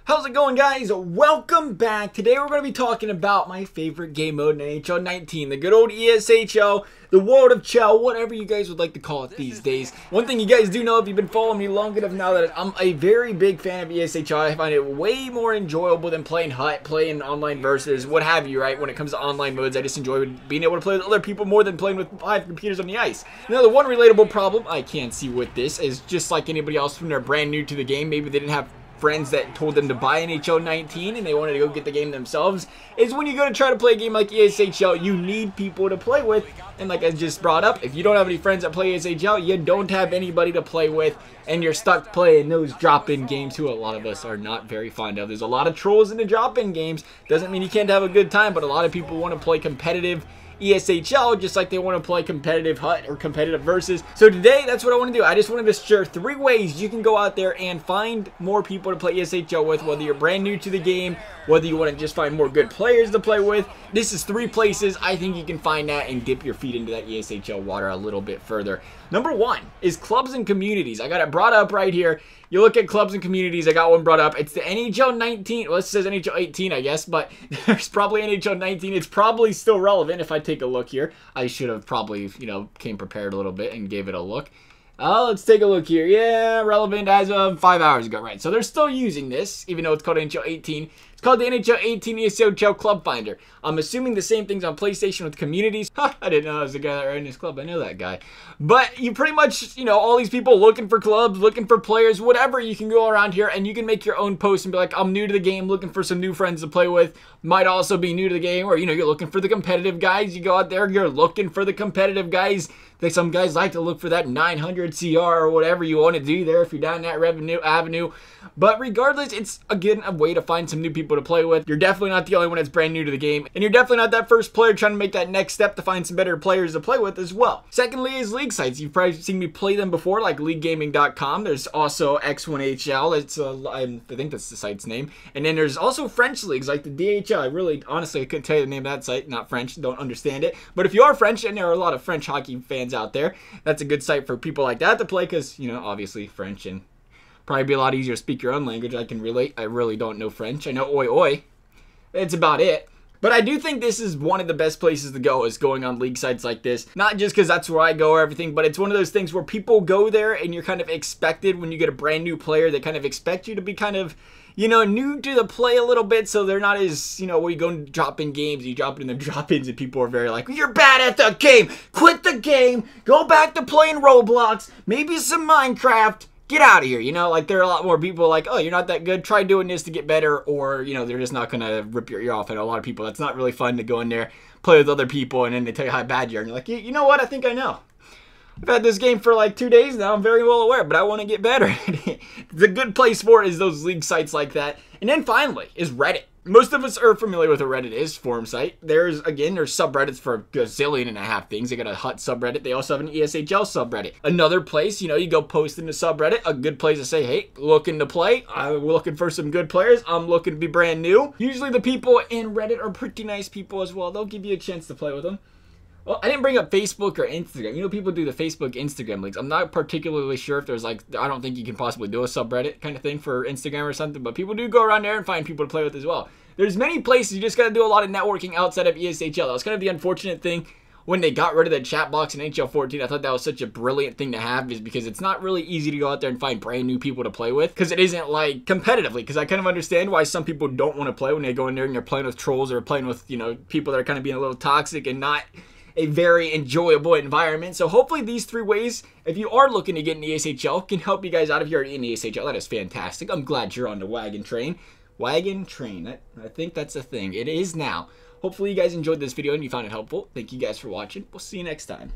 How's it going, guys? Welcome back. Today we're going to be talking about my favorite game mode in NHL 19, the good old ESHL, the world of chel, whatever you guys would like to call it these days. One thing you guys do know if you've been following me long enough now that I'm a very big fan of ESHL. I find it way more enjoyable than playing HUT, playing online versus what have you, right? When it comes to online modes, I just enjoy being able to play with other people more than playing with 5 computers on the ice. Now, the one relatable problem I can see with this is just like anybody else when they're brand new to the game, maybe they didn't have friends that told them to buy NHL 19 and they wanted to go get the game themselves, is when you go to try to play a game like ESHL, you need people to play with. And like I just brought up, if you don't have any friends that play ESHL, you don't have anybody to play with, and you're stuck playing those drop-in games who a lot of us are not very fond of. There's a lot of trolls in the drop-in games. Doesn't mean you can't have a good time, but a lot of people want to play competitive ESHL just like they want to play competitive HUT or competitive versus. So today, that's what I want to do. I just wanted to share 3 ways you can go out there and find more people to play ESHL with, whether you're brand new to the game, whether you want to just find more good players to play with. This is 3 places I think you can find that and dip your feet into that ESHL water a little bit further. Number 1 is clubs and communities. I got it brought up right here. You look at clubs and communities, I got one brought up. It's the NHL 19. Well, it says NHL 18, I guess, but there's probably NHL 19. It's probably still relevant if I take a look here. I should have probably, came prepared a little bit and gave it a look. Let's take a look here. Yeah, relevant as of 5 hours ago, right? So they're still using this, even though it's called NHL 18. It's called the NHL 18 ESHL Club Finder. I'm assuming the same thing's on PlayStation with communities. I didn't know there was a guy that ran this club. I know that guy. But you pretty much, all these people looking for clubs, looking for players, whatever, you can go around here and you can make your own post and be like, I'm new to the game, looking for some new friends to play with. Might also be new to the game, or, you're looking for the competitive guys. You go out there, you're looking for the competitive guys. Some guys like to look for that 900 CR or whatever you want to do there if you're down that revenue avenue. But regardless, it's, again, a way to find some new people to play with. You're definitely not the only one that's brand new to the game. And you're definitely not that first player trying to make that next step to find some better players to play with as well. Secondly is league sites. You've probably seen me play them before, like leaguegaming.com. There's also X1HL. It's I think that's the site's name. And then there's also French leagues like the DHL. Honestly, I couldn't tell you the name of that site. Not French. Don't understand it. But if you are French, and there are a lot of French hockey fans out there, that's a good site for people like that to play because, obviously French, and probably be a lot easier to speak your own language. I can relate. I really don't know French. I know oi oi. It's about it. But I do think this is one of the best places to go, is going on league sites like this. Not just because that's where I go or everything, but it's one of those things where people go there and you're kind of expected when you get a brand new player, they kind of expect you to be kind of, new to the play a little bit, so they're not as, where you go and drop in games, you drop it in the drop-ins and people are very like, you're bad at the game, quit the game, go back to playing Roblox, maybe some Minecraft, get out of here, like there are a lot more people like, oh, you're not that good, try doing this to get better, or, they're just not going to rip your ear off. I know a lot of people, that's not really fun to go in there, play with other people, and then they tell you how bad you are, and you're like, you know what, I think I know. I've had this game for like 2 days now. I'm very well aware, but I want to get better. The good place for it is those league sites like that. And then finally is Reddit. Most of us are familiar with what Reddit is, forum site. There's subreddits for a gazillion and a half things. They got a HUT subreddit. They also have an ESHL subreddit. Another place, you go post in the subreddit. A good place to say, hey, looking to play. I'm looking for some good players. I'm looking to be brand new. Usually the people in Reddit are pretty nice people as well. They'll give you a chance to play with them. Well, I didn't bring up Facebook or Instagram. People do the Facebook, Instagram links. I'm not particularly sure if there's I don't think you can possibly do a subreddit kind of thing for Instagram or something, but people do go around there and find people to play with as well. There's many places. You just got to do a lot of networking outside of ESHL. That was kind of the unfortunate thing when they got rid of the chat box in NHL 14. I thought that was such a brilliant thing to have, is because it's not really easy to go out there and find brand new people to play with, because it isn't like competitively, because I kind of understand why some people don't want to play when they go in there and you're playing with trolls or playing with, people that are kind of being a little toxic and not a very enjoyable environment. So hopefully these 3 ways, if you are looking to get in the ESHL, can help you guys out if you're in the ESHL. That is fantastic. I'm glad you're on the wagon train. Wagon train. I think that's a thing. It is now. Hopefully you guys enjoyed this video and you found it helpful. Thank you guys for watching. We'll see you next time.